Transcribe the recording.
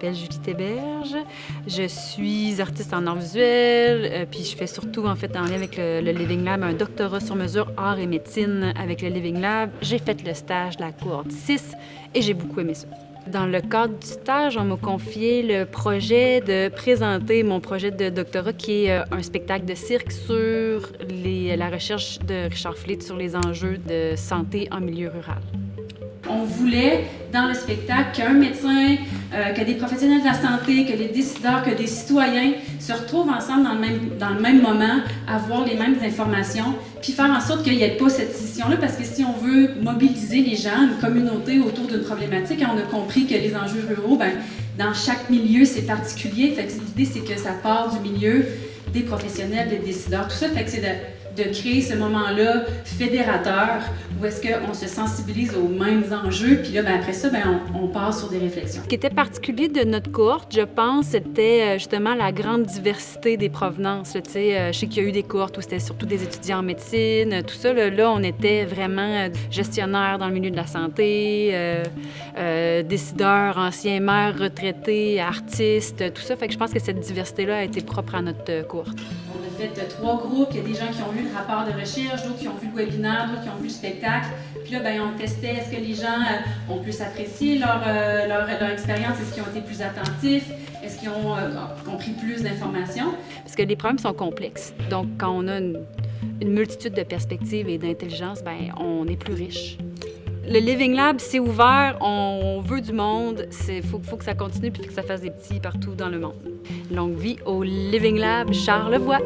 m'appelle Julie Théberge. Je suis artiste en art visuel, puis je fais surtout, en fait, en lien avec le Living Lab, un doctorat sur mesure art et médecine avec le Living Lab. J'ai fait le stage de la cohorte 6 et j'ai beaucoup aimé ça. Dans le cadre du stage, on m'a confié le projet de présenter mon projet de doctorat qui est un spectacle de cirque sur la recherche de Richard Fleet sur les enjeux de santé en milieu rural. On voulait, dans le spectacle, qu'un médecin, que des professionnels de la santé, que les décideurs, que des citoyens se retrouvent ensemble dans le même moment, avoir les mêmes informations, puis faire en sorte qu'il n'y ait pas cette scission-là, parce que si on veut mobiliser les gens, une communauté autour d'une problématique, on a compris que les enjeux ruraux, dans chaque milieu, c'est particulier. Fait que l'idée, c'est que ça part du milieu des professionnels, des décideurs, tout ça. Fait que c'est de créer ce moment-là fédérateur où est-ce qu'on se sensibilise aux mêmes enjeux, puis là, après ça, on part sur des réflexions. Ce qui était particulier de notre cohorte, je pense, c'était justement la grande diversité des provenances. Tu sais, je sais qu'il y a eu des cohortes où c'était surtout des étudiants en médecine, tout ça. Là, on était vraiment gestionnaires dans le milieu de la santé, décideurs, anciens maires, retraités, artistes, tout ça. Fait que je pense que cette diversité-là a été propre à notre cohorte. On a fait 3 groupes. Il y a des gens qui ont vu le rapport de recherche, d'autres qui ont vu le webinaire, d'autres qui ont vu le spectacle. Puis là, on testait est-ce que les gens ont plus apprécié leur expérience, est-ce qu'ils ont été plus attentifs, est-ce qu'ils ont compris plus d'informations. Parce que les problèmes sont complexes. Donc, quand on a une multitude de perspectives et d'intelligence, on est plus riche. Le Living Lab, c'est ouvert, on veut du monde, faut que ça continue puis que ça fasse des petits partout dans le monde. Longue vie au Living Lab Charlevoix!